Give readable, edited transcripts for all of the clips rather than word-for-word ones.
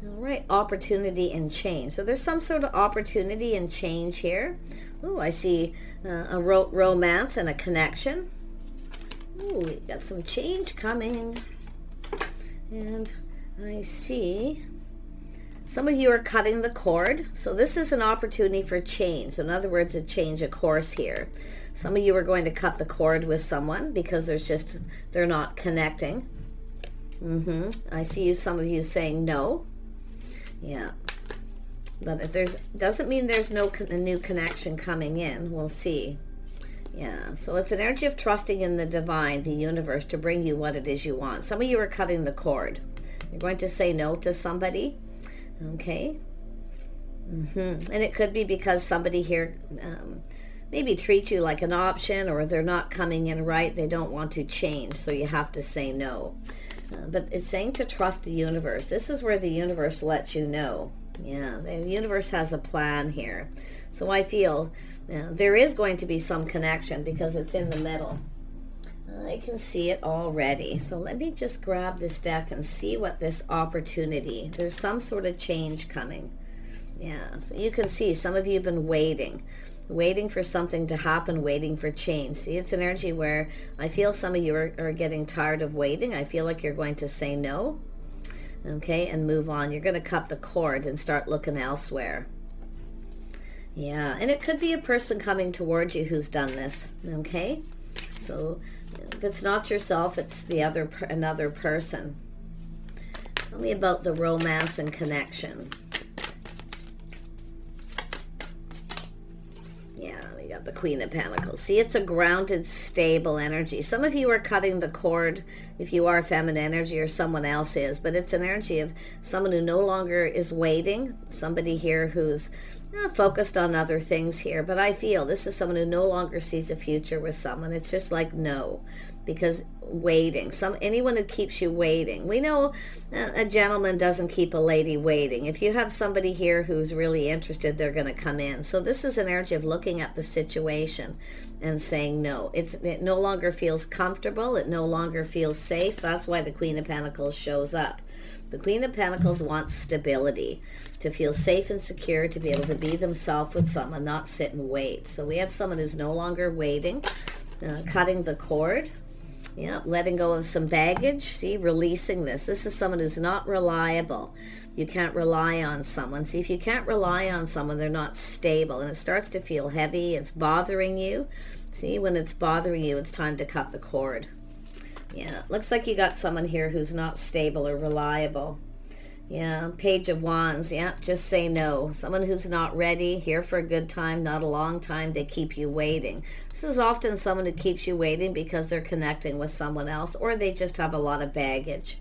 All right, opportunity and change. So there's some sort of opportunity and change here. Oh, I see a romance and a connection. Oh, we got some change coming. And I see some of you are cutting the cord. So this is an opportunity for change. So in other words, a change of course here. Some of you are going to cut the cord with someone because they're not connecting. I see some of you saying no. Yeah, but if doesn't mean there's no new connection coming in. We'll see. Yeah, so it's an energy of trusting in the divine, the universe, to bring you what it is you want. Some of you are cutting the cord. You're going to say no to somebody. Okay. And it could be because somebody here maybe treats you like an option, or they're not coming in right. They don't want to change, so you have to say no. But it's saying to trust the universe. This is where the universe lets you know. Yeah, the universe has a plan here. So I feel there is going to be some connection because it's in the middle. I can see it already. So let me just grab this deck and see what this opportunity. There's some sort of change coming. Yeah, so you can see some of you have been waiting for something to happen, waiting for change. See, it's an energy where I feel some of you are getting tired of waiting. I feel like you're going to say no, okay, and move on. You're going to cut the cord and start looking elsewhere. Yeah, and it could be a person coming towards you who's done this, okay? So if it's not yourself, it's another person. Tell me about the romance and connection. The Queen of Pentacles. See, it's a grounded, stable energy. Some of you are cutting the cord if you are feminine energy or someone else is, but it's an energy of someone who no longer is waiting, somebody here who's focused on other things here. But I feel this is someone who no longer sees a future with someone. It's just like no, because waiting, anyone who keeps you waiting. We know a gentleman doesn't keep a lady waiting. If you have somebody here who's really interested, they're going to come in. So this is an energy of looking at the situation and saying no. It no longer feels comfortable. It no longer feels safe. That's why the Queen of Pentacles shows up. The Queen of Pentacles wants stability, to feel safe and secure, to be able to be themselves with someone, not sit and wait. So we have someone who's no longer waiting, cutting the cord. Yeah, letting go of some baggage. See, releasing this. This is someone who's not reliable. You can't rely on someone. See, if you can't rely on someone, they're not stable. And it starts to feel heavy. It's bothering you. See, when it's bothering you, it's time to cut the cord. Yeah, looks like you got someone here who's not stable or reliable. Yeah, Page of Wands. Yeah, just say no. Someone who's not ready, here for a good time, not a long time. They keep you waiting. This is often someone who keeps you waiting because they're connecting with someone else, or they just have a lot of baggage.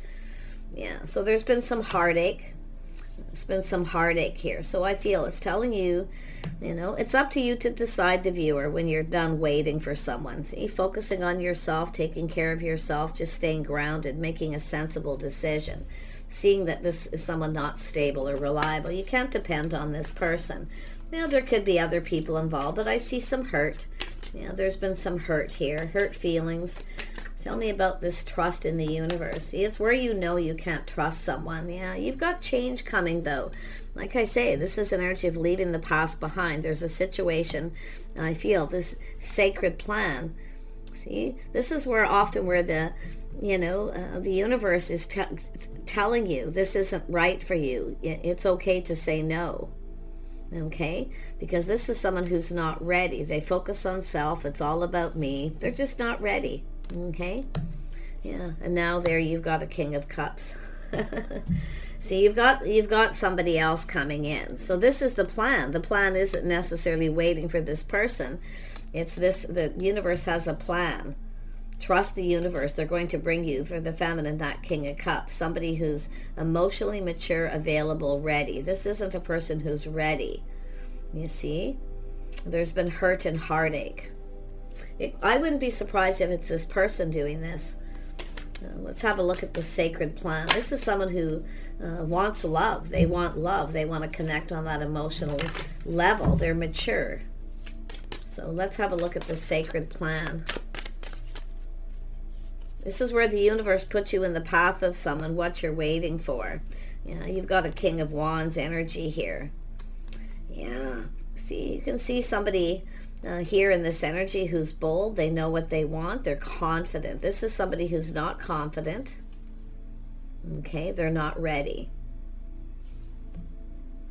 Yeah, so there's been some heartache. There's been some heartache here. So I feel it's telling you, it's up to you to decide, the viewer, when you're done waiting for someone. See, focusing on yourself, taking care of yourself, just staying grounded, making a sensible decision. Seeing that this is someone not stable or reliable. You can't depend on this person. Now, there could be other people involved, but I see some hurt. There's been some hurt here, hurt feelings. Tell me about this trust in the universe. See, it's where you know you can't trust someone. Yeah, you've got change coming, though. Like I say, this is an energy of leaving the past behind. There's a situation, I feel, this sacred plan. See, this is where the universe is telling you this isn't right for you. It's okay to say no. Okay? Because this is someone who's not ready. They focus on self. It's all about me. They're just not ready. Okay? Yeah. And now there you've got a King of Cups. See, you've got somebody else coming in. So this is the plan. The plan isn't necessarily waiting for this person. It's the universe has a plan. Trust the universe. They're going to bring you, for the feminine, that King of Cups. Somebody who's emotionally mature, available, ready. This isn't a person who's ready. You see? There's been hurt and heartache. I wouldn't be surprised if it's this person doing this. Let's have a look at the sacred plan. This is someone who wants love. They want love. They want to connect on that emotional level. They're mature. So let's have a look at the sacred plan. This is where the universe puts you in the path of someone, what you're waiting for. Yeah, you've got a King of Wands energy here. Yeah, see, you can see somebody here in this energy who's bold. They know what they want. They're confident. This is somebody who's not confident. Okay, they're not ready.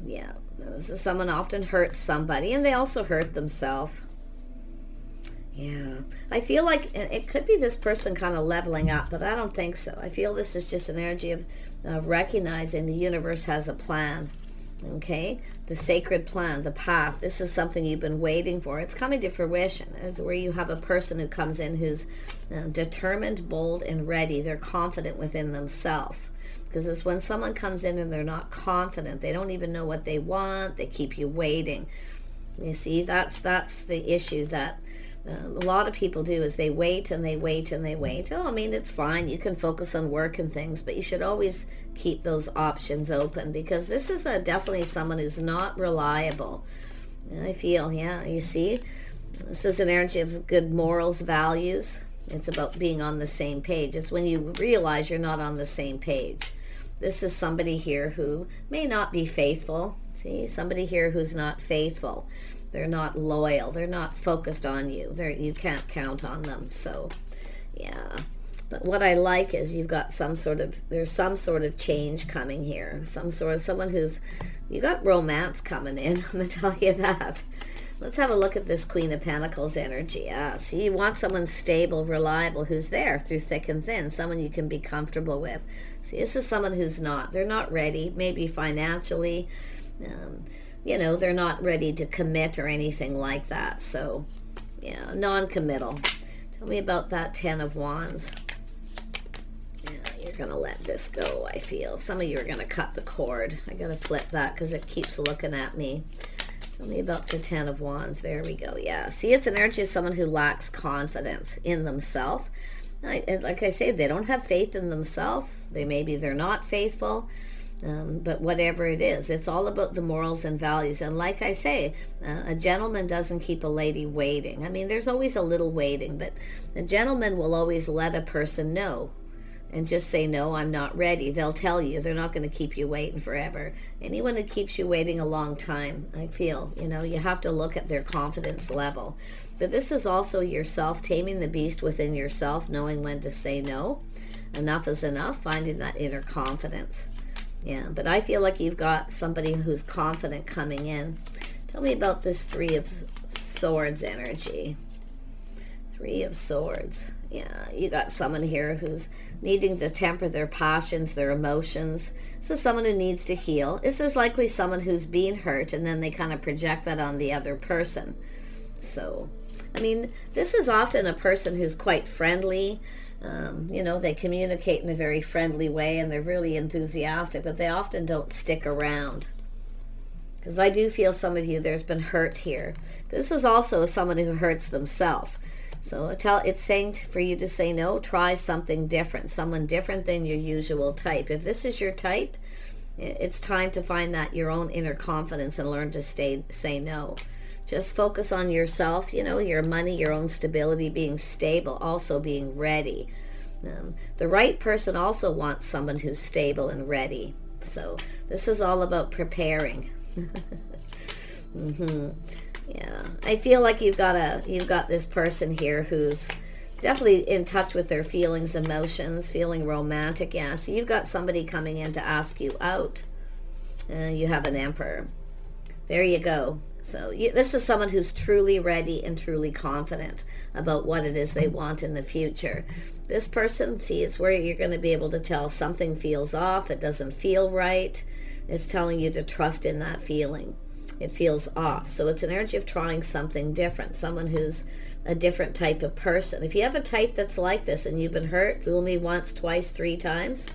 Yeah, this is someone often hurts somebody, and they also hurt themselves. Yeah, I feel like it could be this person kind of leveling up, but I don't think so. I feel this is just an energy of recognizing the universe has a plan. Okay, the sacred plan, the path. This is something you've been waiting for. It's coming to fruition. It's where you have a person who comes in who's determined, bold, and ready. They're confident within themselves. Because it's when someone comes in and they're not confident. They don't even know what they want. They keep you waiting. You see, that's the issue that a lot of people do, is they wait and they wait and they wait. Oh, I mean, it's fine. You can focus on work and things, but you should always keep those options open, because this is definitely someone who's not reliable. I feel, yeah, you see, this is an energy of good morals, values. It's about being on the same page. It's when you realize you're not on the same page. This is somebody here who may not be faithful. See, somebody here who's not faithful. They're not loyal. They're not focused on you. You can't count on them. So, yeah. But what I like is you've got there's some sort of change coming here. Someone who's, you got romance coming in. I'm going to tell you that. Let's have a look at this Queen of Pentacles energy. See, you want someone stable, reliable, who's there through thick and thin, someone you can be comfortable with. See, this is someone who's not. They're not ready, maybe financially. They're not ready to commit or anything like that. So, yeah, non-committal. Tell me about that Ten of Wands. Yeah, you're going to let this go, I feel. Some of you are going to cut the cord. I got to flip that because it keeps looking at me. Tell me about the Ten of Wands. There we go. Yeah. See, it's an energy of someone who lacks confidence in themselves. Like I say, they don't have faith in themselves. They're not faithful. But whatever it is, it's all about the morals and values. And like I say, a gentleman doesn't keep a lady waiting. I mean, there's always a little waiting, but a gentleman will always let a person know and just say, no, I'm not ready. They'll tell you. They're not going to keep you waiting forever. Anyone who keeps you waiting a long time, I feel, you have to look at their confidence level. But this is also yourself, taming the beast within yourself, knowing when to say no. Enough is enough, finding that inner confidence. Yeah, but I feel like you've got somebody who's confident coming in. Tell me about this Three of Swords energy. Three of Swords. Yeah, you got someone here who's needing to temper their passions, their emotions. This is someone who needs to heal. This is likely someone who's been hurt, and then they kind of project that on the other person. So, I mean, this is often a person who's quite friendly. They communicate in a very friendly way, and they're really enthusiastic, but they often don't stick around. Because I do feel some of you, there's been hurt here. This is also someone who hurts themselves. So it's saying for you to say no, try something different, someone different than your usual type. If this is your type, it's time to find that your own inner confidence and learn to say no. Just focus on yourself, your money, your own stability, being stable, also being ready. The right person also wants someone who's stable and ready. So this is all about preparing. Yeah, I feel like you've got this person here who's definitely in touch with their feelings, emotions, feeling romantic. Yeah, so you've got somebody coming in to ask you out. You have an Emperor. There you go. So this is someone who's truly ready and truly confident about what it is they want in the future. This person, see, it's where you're going to be able to tell something feels off, it doesn't feel right. It's telling you to trust in that feeling. It feels off. So it's an energy of trying something different, someone who's a different type of person. If you have a type that's like this and you've been hurt, fool me once, twice, 3 times,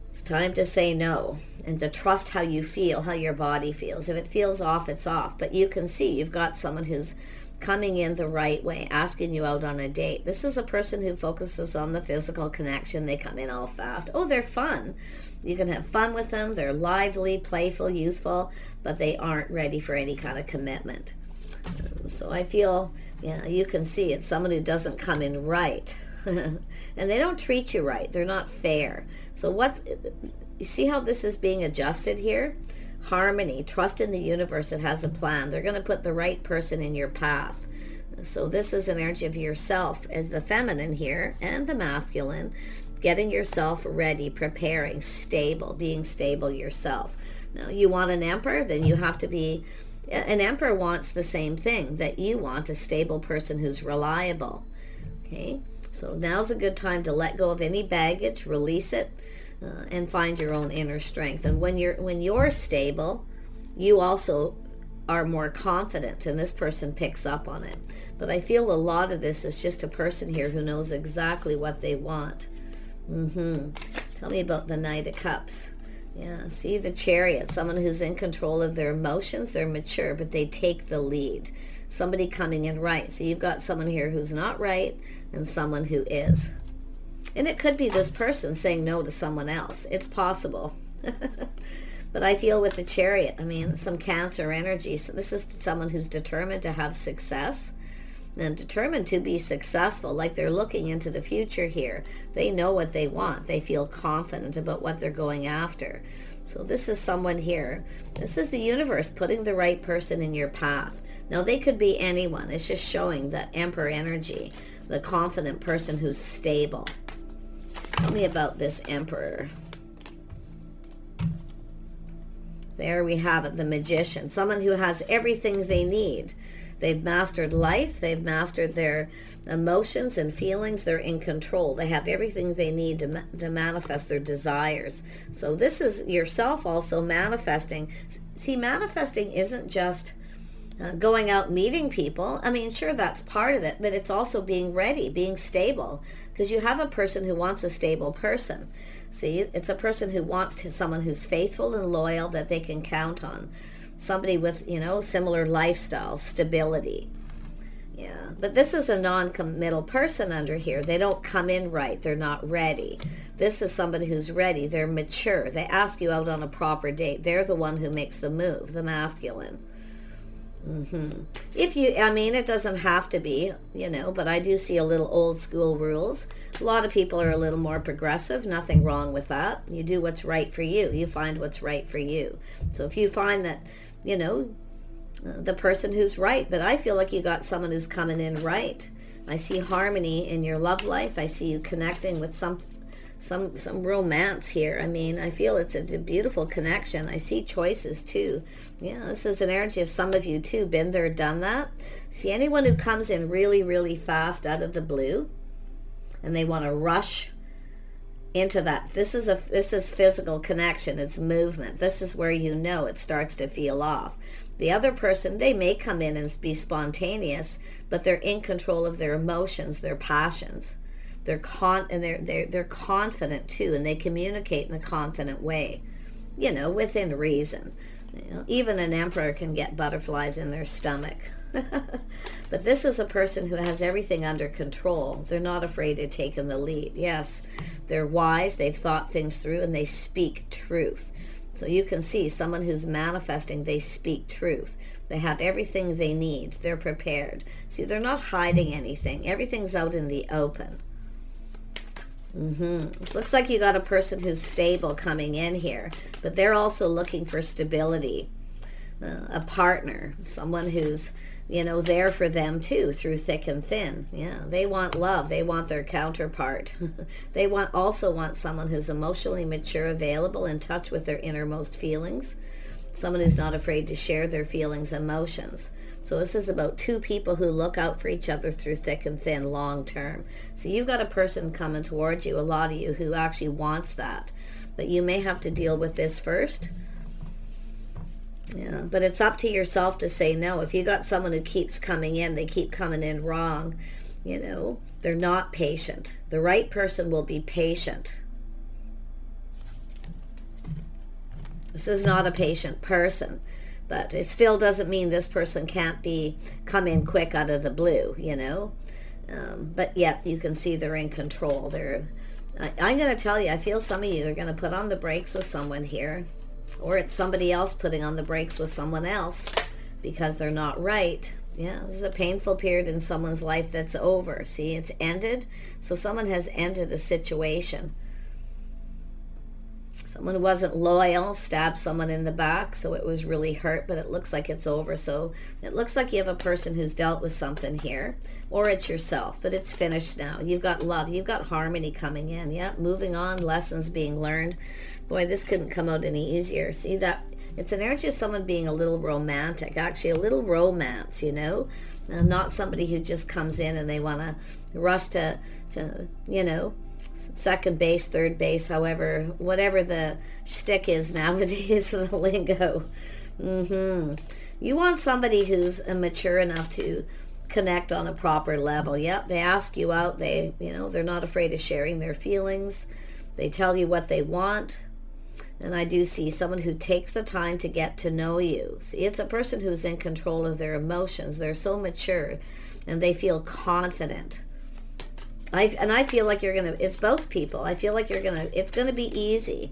it's time to say no and to trust how you feel, how your body feels. If it feels off, it's off. But you can see you've got someone who's coming in the right way, asking you out on a date. This is a person who focuses on the physical connection. They come in all fast. Oh, they're fun. You can have fun with them. They're lively, playful, youthful, but they aren't ready for any kind of commitment. So I feel, yeah, you can see it's someone who doesn't come in right. and they don't treat you right. They're not fair. So you see how this is being adjusted here? Harmony, trust in the universe. It has a plan. They're going to put the right person in your path. So this is an energy of yourself as the feminine here and the masculine, getting yourself ready, preparing, stable, being stable yourself. Now, you want an emperor, then you have to be, an emperor wants the same thing that you want, a stable person who's reliable. Okay, so now's a good time to let go of any baggage, release it, and find your own inner strength. And when you're stable, you also are more confident, and this person picks up on it. But I feel a lot of this is just a person here who knows exactly what they want. Tell me about the Knight of Cups. Yeah, see the Chariot, someone who's in control of their emotions. They're mature, but they take the lead. Somebody coming in right. So you've got someone here who's not right and someone who is. And it could be this person saying no to someone else. It's possible. But I feel with the Chariot, I mean, some Cancer energy. So this is someone who's determined to have success and determined to be successful. Like they're looking into the future here. They know what they want. They feel confident about what they're going after. So this is someone here. This is the universe putting the right person in your path. Now, they could be anyone. It's just showing the Emperor energy, the confident person who's stable. Tell me about this Emperor. There we have it, the Magician. Someone who has everything they need. They've mastered life. They've mastered their emotions and feelings. They're in control. They have everything they need to manifest their desires. So this is yourself also manifesting. See, manifesting isn't just going out meeting people. I mean, sure, that's part of it, but it's also being ready, being stable, because you have a person who wants a stable person. See, it's a person who wants someone who's faithful and loyal that they can count on. Somebody with, similar lifestyle, stability. Yeah, but this is a non-committal person under here. They don't come in right. They're not ready. This is somebody who's ready. They're mature. They ask you out on a proper date. They're the one who makes the move, the masculine. It doesn't have to be, but I do see a little old school rules. A lot of people are a little more progressive. Nothing wrong with that. You do what's right for you. You find what's right for you. So if you find that, the person who's right, but I feel like you got someone who's coming in right. I see harmony in your love life. I see you connecting with some romance here. I mean, I feel it's a beautiful connection. I see choices too. Yeah, this is an energy of some of you too. Been there, done that. See, anyone who comes in really, really fast out of the blue and they want to rush into that. This is physical connection. It's movement. This is where it starts to feel off. The other person, they may come in and be spontaneous, but they're in control of their emotions, their passions. They're confident too, and they communicate in a confident way, within reason. Even an emperor can get butterflies in their stomach. But this is a person who has everything under control. They're not afraid of taking the lead. Yes, they're wise. They've thought things through, and they speak truth. So you can see someone who's manifesting, they speak truth. They have everything they need. They're prepared. See, they're not hiding anything. Everything's out in the open. It looks like you got a person who's stable coming in here, but they're also looking for stability. A partner, someone who's, there for them too, through thick and thin. Yeah, they want love. They want their counterpart. They also want someone who's emotionally mature, available, in touch with their innermost feelings. Someone who's not afraid to share their feelings, emotions. So this is about two people who look out for each other through thick and thin, long term. So you've got a person coming towards you, a lot of you, who actually wants that. But you may have to deal with this first. Yeah, but it's up to yourself to say no. If you got someone who keeps coming in, they keep coming in wrong, they're not patient. The right person will be patient. This is not a patient person. But it still doesn't mean this person can't come in quick out of the blue, But yet you can see they're in control. I'm going to tell you, I feel some of you are going to put on the brakes with someone here. Or it's somebody else putting on the brakes with someone else. because they're not right. Yeah, this is a painful period in someone's life that's over. See, it's ended. So someone has ended a situation. Someone who wasn't loyal stabbed someone in the back, so it was really hurt, but it looks like it's over. So it looks like you have a person who's dealt with something here, or it's yourself, but it's finished now. You've got love. You've got harmony coming in. Yeah, moving on, lessons being learned. Boy, this couldn't come out any easier. See that? It's an energy of someone being a little romantic, actually a little romance, you know, not somebody who just comes in and they want to rush to, you know, second base, third base, however, whatever the shtick is nowadays, the lingo. You want somebody who's mature enough to connect on a proper level. Yep, they ask you out. They, you know, they're not afraid of sharing their feelings. They tell you what they want. And I do see someone who takes the time to get to know you. See, it's a person who's in control of their emotions. They're so mature and they feel confident. I feel like you're going to, it's both people. I feel like it's going to be easy,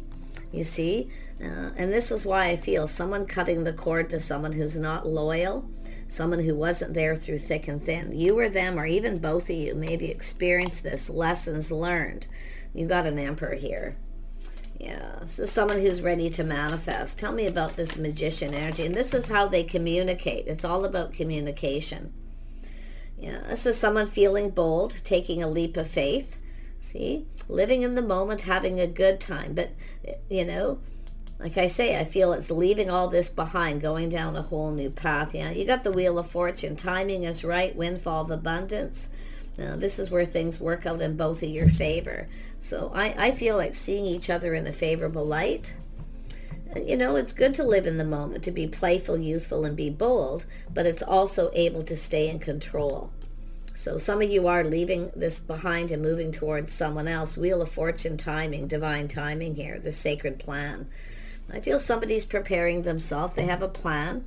you see? And this is why I feel someone cutting the cord to someone who's not loyal, someone who wasn't there through thick and thin. You or them, or even both of you, maybe experienced this, lessons learned. You've got an Emperor here. Yeah, this is someone who's ready to manifest. Tell me about this Magician energy. And this is how they communicate. It's all about communication. Yeah, this is someone feeling bold, taking a leap of faith. See, living in the moment, having a good time. But, you know, like I say, I feel it's leaving all this behind, going down a whole new path. Yeah, you got the Wheel of Fortune. Timing is right, windfall of abundance. This is where things work out in both of your favor. So I feel like seeing each other in a favorable light. You know, it's good to live in the moment, to be playful, youthful, and be bold, but it's also able to stay in control. So some of you are leaving this behind and moving towards someone else. Wheel of Fortune, timing, divine timing here, the sacred plan. I feel somebody's preparing themselves. They have a plan.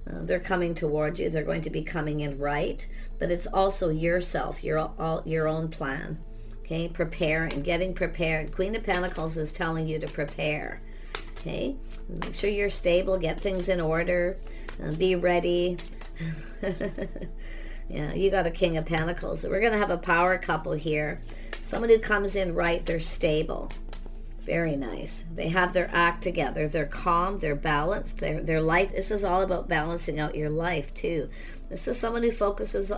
They're coming towards you. They're going to be coming in right, but it's also yourself, your own plan. Okay, prepare and getting prepared. Queen of Pentacles is telling you to prepare. Okay, make sure you're stable, get things in order, be ready. Yeah, you got a King of Pentacles. We're going to have a power couple here. Someone who comes in right, they're stable. Very nice. They have their act together. They're calm, they're balanced, their life. This is all about balancing out your life too. This is someone who focuses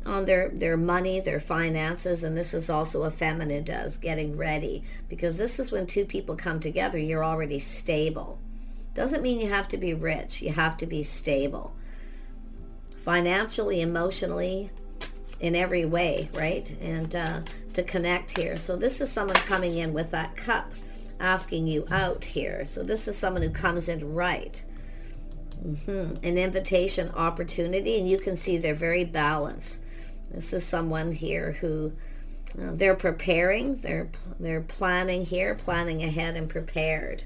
on their money, their finances, and this is also a feminine does, getting ready. Because this is when two people come together, you're already stable. Doesn't mean you have to be rich. You have to be stable. Financially, emotionally, in every way, right? And to connect here. So this is someone coming in with that cup, asking you out here. So this is someone who comes in right. An invitation, opportunity, and you can see they're very balanced. This is someone here who they're preparing, they're planning here, planning ahead and prepared.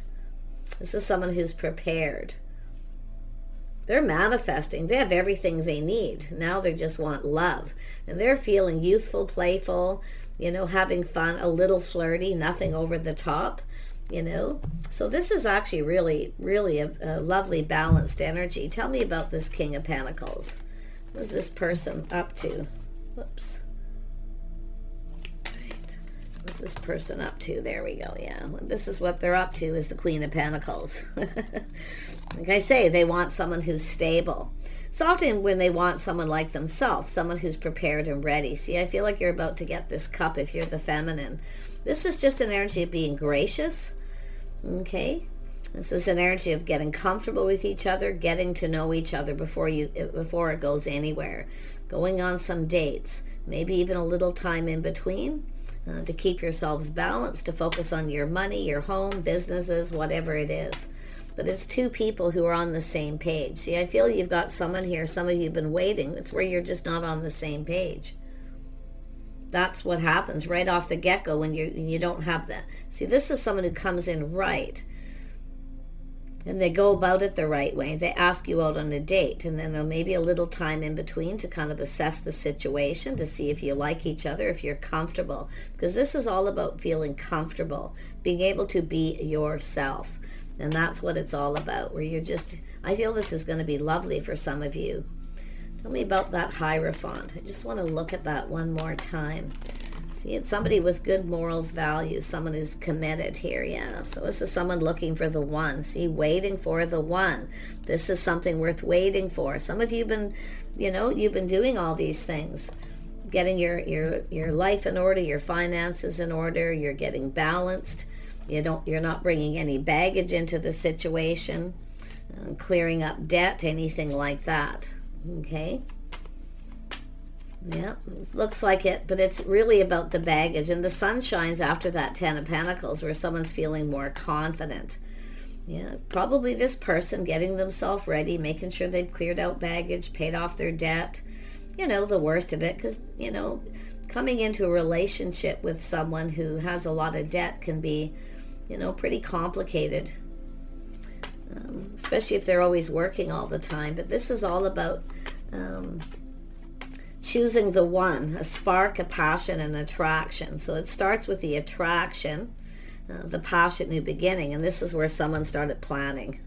This is someone who's prepared. They're manifesting. They have everything they need. Now they just want love. And they're feeling youthful, playful, you know, having fun, a little flirty, nothing over the top, you know. So this is actually really, really a lovely balanced energy. Tell me about this King of Pentacles. What is this person up to? Whoops. Right. What's this person up to? There we go. Yeah. This is what they're up to, is the Queen of Pentacles. Like I say, they want someone who's stable. It's often when they want someone like themselves, someone who's prepared and ready. See, I feel like you're about to get this cup if you're the feminine. This is just an energy of being gracious. Okay. This is an energy of getting comfortable with each other, getting to know each other before it goes anywhere. Going on some dates, maybe even a little time in between to keep yourselves balanced, to focus on your money, your home, businesses, whatever it is. But it's two people who are on the same page. See, I feel you've got someone here, some of you have been waiting. It's where you're just not on the same page. That's what happens right off the get-go when you don't have that. See, this is someone who comes in right. And they go about it the right way. They ask you out on a date, and then there'll maybe a little time in between to kind of assess the situation, to see if you like each other, if you're comfortable. Because this is all about feeling comfortable, being able to be yourself. And that's what it's all about, where you're just, I feel this is going to be lovely for some of you. Tell me about that Hierophant. I just want to look at that one more time. See, it's somebody with good morals, values, someone who's committed here, yeah. So this is someone looking for the one. See, waiting for the one. This is something worth waiting for. Some of you have been, you've been doing all these things. Getting your life in order, your finances in order, you're getting balanced. You're not bringing any baggage into the situation, clearing up debt, anything like that. Okay. Yeah, looks like it, but it's really about the baggage. And the sun shines after that Ten of Pentacles, where someone's feeling more confident. Yeah, probably this person getting themselves ready, making sure they've cleared out baggage, paid off their debt. The worst of it, because, coming into a relationship with someone who has a lot of debt can be, pretty complicated. Especially if they're always working all the time. But this is all about choosing the one, a spark, a passion, and attraction. So it starts with the attraction, the passion, new beginning. And this is where someone started planning.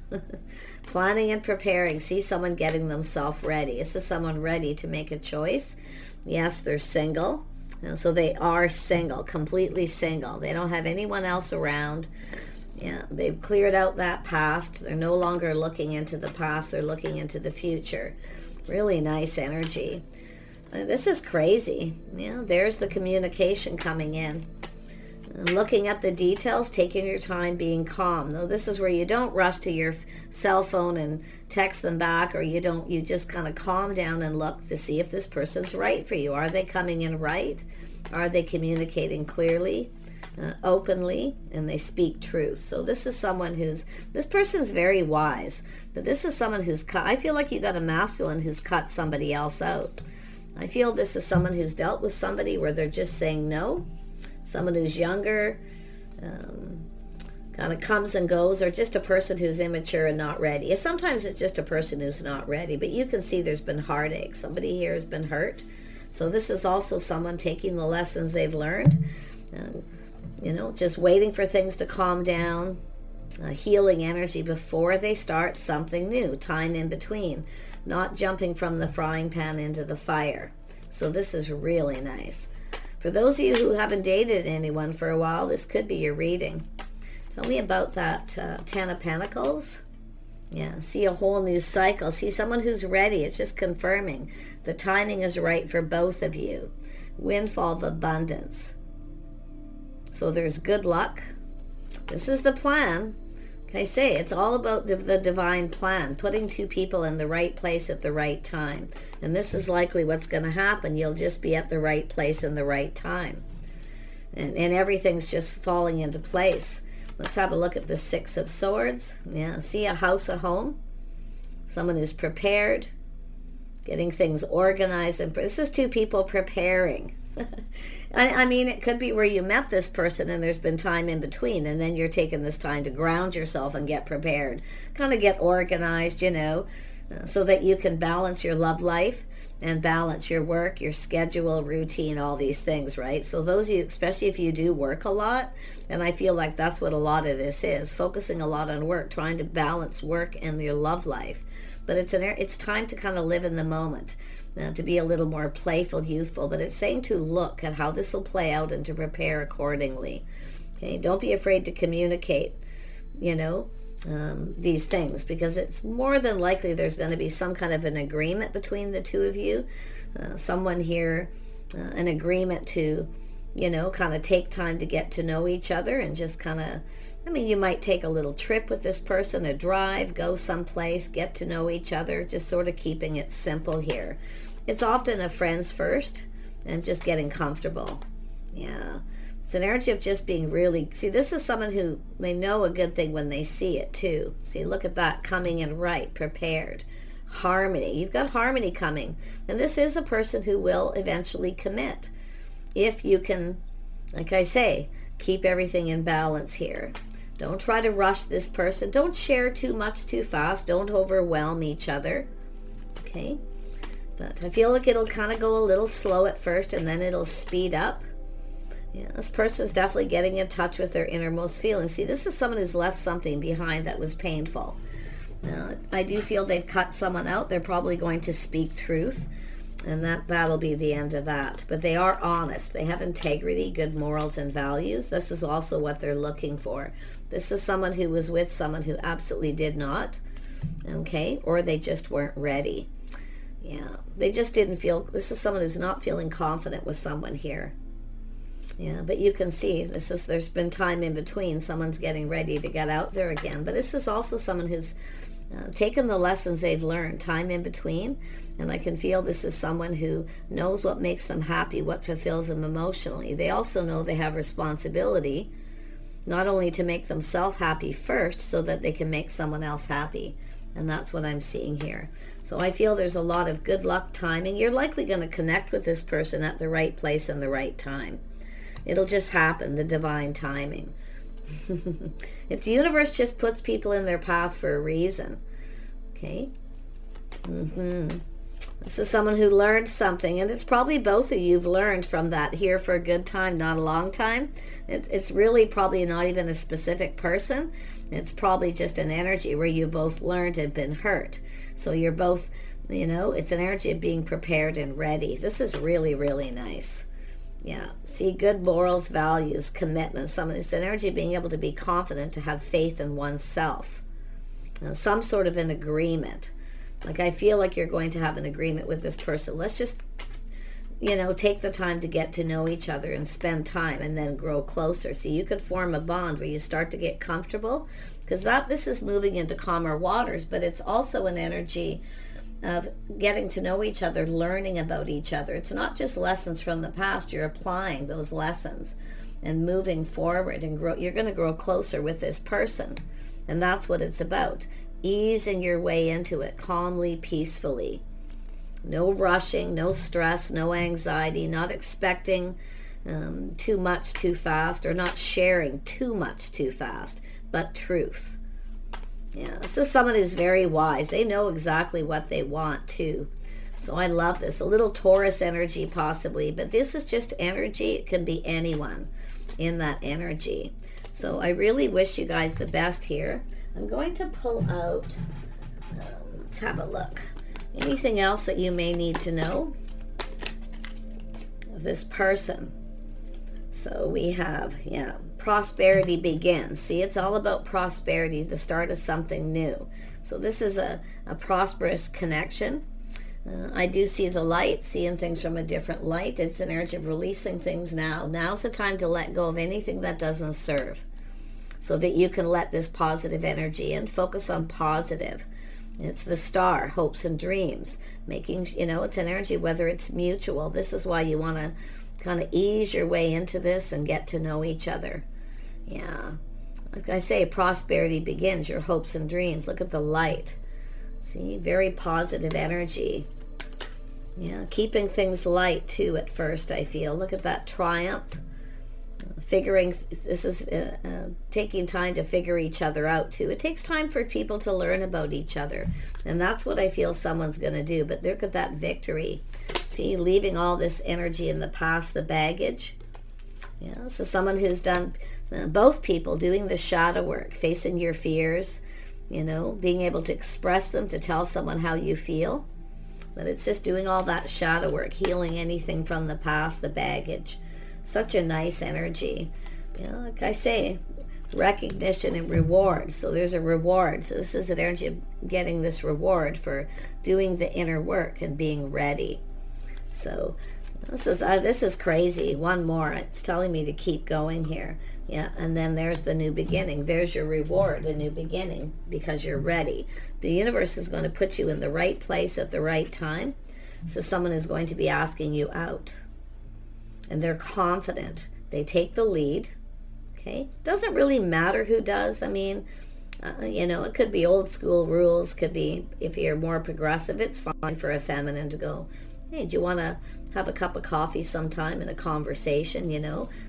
Planning and preparing. See someone getting themselves ready. This is someone ready to make a choice. Yes, they're single. So they are single, completely single. They don't have anyone else around. Yeah, they've cleared out that past. They're no longer looking into the past. They're looking into the future. Really nice energy. This is crazy. There's the communication coming in. Looking at the details, taking your time, being calm. Now, this is where you don't rush to your cell phone and text them back, or you just kind of calm down and look to see if this person's right for you. Are they coming in right? Are they communicating clearly, openly, and they speak truth? So this is someone this person's very wise, but this is someone who's cut. I feel like you got a masculine who's cut somebody else out. I feel this is someone who's dealt with somebody where they're just saying no. Someone who's younger, kind of comes and goes, or just a person who's immature and not ready. Sometimes it's just a person who's not ready, but you can see there's been heartache. Somebody here has been hurt. So this is also someone taking the lessons they've learned, just waiting for things to calm down, healing energy before they start something new, time in between, not jumping from the frying pan into the fire. So this is really nice. For those of you who haven't dated anyone for a while, this could be your reading. Tell me about that Ten of Pentacles. Yeah, see a whole new cycle. See someone who's ready. It's just confirming the timing is right for both of you. Windfall of abundance. So there's good luck. This is the plan. Like I say, it's all about the divine plan, putting two people in the right place at the right time. And this is likely what's going to happen. You'll just be at the right place in the right time. And everything's just falling into place. Let's have a look at the Six of Swords. Yeah, see a house, a home. Someone who's prepared, getting things organized. And this is two people preparing. I mean, it could be where you met this person and there's been time in between, and then you're taking this time to ground yourself and get prepared, kind of get organized, so that you can balance your love life and balance your work, your schedule, routine, all these things, right? So those of you, especially if you do work a lot, and I feel like that's what a lot of this is, focusing a lot on work, trying to balance work and your love life. But it's time to kind of live in the moment. To be a little more playful, youthful, but it's saying to look at how this will play out and to prepare accordingly. Okay, don't be afraid to communicate, these things, because it's more than likely there's going to be some kind of an agreement between the two of you. Someone here, an agreement to, kind of take time to get to know each other and just kind of, you might take a little trip with this person, a drive, go someplace, get to know each other, just sort of keeping it simple here. It's often a friends first and just getting comfortable. Yeah. It's an energy of just being really, see, this is someone who, they know a good thing when they see it too. See, look at that, coming in right, prepared. Harmony. You've got harmony coming. And this is a person who will eventually commit. If you can, like I say, keep everything in balance here. Don't try to rush this person. Don't share too much too fast. Don't overwhelm each other. Okay? But I feel like it'll kind of go a little slow at first and then it'll speed up. Yeah, this person is definitely getting in touch with their innermost feelings. See, this is someone who's left something behind that was painful. I do feel they've cut someone out. They're probably going to speak truth, and that'll be the end of that. But they are honest. They have integrity, good morals, and values. This is also what they're looking for. This is someone who was with someone who absolutely did not, okay, or they just weren't ready. Yeah, they just didn't feel, this is someone who's not feeling confident with someone here. Yeah, but you can see there's been time in between. Someone's getting ready to get out there again. But this is also someone who's taken the lessons they've learned, time in between. And I can feel this is someone who knows what makes them happy, what fulfills them emotionally. They also know they have responsibility, not only to make themselves happy first, so that they can make someone else happy. And that's what I'm seeing here. So I feel there's a lot of good luck timing. You're likely going to connect with this person at the right place and the right time. It'll just happen, the divine timing. If the universe just puts people in their path for a reason. Okay? This is someone who learned something, and it's probably both of you've learned from that. Here for a good time, not a long time. It's really probably not even a specific person. It's probably just an energy where you both learned and been hurt. So you're both, it's an energy of being prepared and ready. This is really, really nice. Yeah, see, good morals, values, commitment. It's an energy of being able to be confident, to have faith in oneself. Some sort of an agreement. Like, I feel like you're going to have an agreement with this person. Let's just, take the time to get to know each other and spend time and then grow closer. See, you could form a bond where you start to get comfortable, because this is moving into calmer waters, but it's also an energy of getting to know each other, learning about each other. It's not just lessons from the past. You're applying those lessons and moving forward, and you're going to grow closer with this person. And that's what it's about. Easing your way into it calmly, peacefully. No rushing, no stress, no anxiety, not expecting too much too fast, or not sharing too much too fast, but truth. Yeah, this is someone who's very wise. They know exactly what they want too. So I love this. A little Taurus energy possibly, but this is just energy. It can be anyone in that energy. So I really wish you guys the best here. I'm going to pull out, let's have a look. Anything else that you may need to know of this person? So we have, prosperity begins. See, it's all about prosperity, the start of something new. So this is a prosperous connection. I do see the light, seeing things from a different light. It's an energy of releasing things now. Now's the time to let go of anything that doesn't serve, so that you can let this positive energy in. Focus on positive. It's the star, hopes and dreams. Making, it's an energy, whether it's mutual. This is why you want to kind of ease your way into this and get to know each other. Yeah. Like I say, prosperity begins, your hopes and dreams. Look at the light. See, very positive energy. Yeah, keeping things light too at first, I feel. Look at that triumph. This is taking time to figure each other out too. It takes time for people to learn about each other, and that's what I feel someone's going to do. But look at that victory. See, leaving all this energy in the past, the baggage. Yeah, so someone who's done, both people doing the shadow work, facing your fears, being able to express them, to tell someone how you feel. But it's just doing all that shadow work, healing anything from the past, the baggage. Such a nice energy. Like I say, recognition and reward. So there's a reward. So this is an energy of getting this reward for doing the inner work and being ready. So this is crazy. One more. It's telling me to keep going here. Yeah, and then there's the new beginning. There's your reward, a new beginning, because you're ready. The universe is going to put you in the right place at the right time. So someone is going to be asking you out. And they're confident. They take the lead. Okay? Doesn't really matter who does. I mean, it could be old school rules. Could be, if you're more progressive, it's fine for a feminine to go, hey, do you want to have a cup of coffee sometime in a conversation,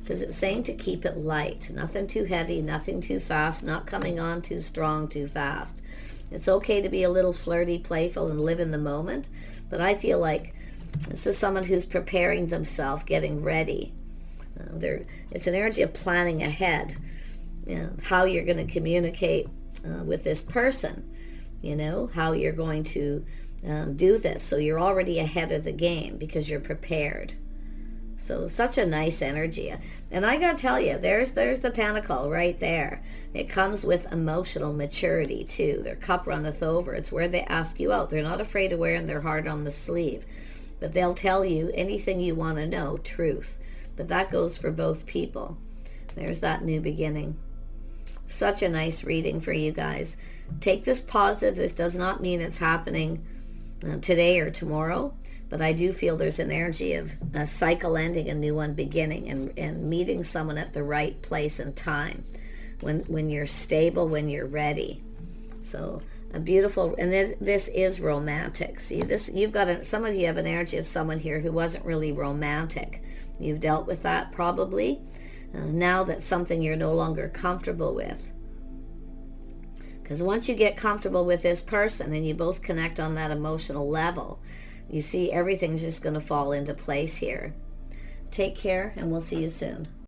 because it's saying to keep it light. Nothing too heavy, nothing too fast, not coming on too strong, too fast. It's okay to be a little flirty, playful, and live in the moment. But I feel like this is someone who's preparing themselves, getting ready. It's an energy of planning ahead, how you're going to communicate with this person, how you're going to do this. So you're already ahead of the game because you're prepared. So such a nice energy. And I gotta tell you, there's the pentacle right there. It comes with emotional maturity too. Their cup runneth over. It's where they ask you out. They're not afraid of wearing their heart on the sleeve, but they'll tell you anything you want to know, truth. But that goes for both people. There's that new beginning. Such a nice reading for you guys. Take this positive. This does not mean it's happening today or tomorrow, but I do feel there's an energy of a cycle ending, a new one beginning, and meeting someone at the right place and time, when you're stable, when you're ready. So a beautiful, and this is romantic. See, this, you've got some of you have an energy of someone here who wasn't really romantic. You've dealt with that probably. Now that's something you're no longer comfortable with. Because once you get comfortable with this person and you both connect on that emotional level, you see everything's just going to fall into place here. Take care, and we'll see you soon.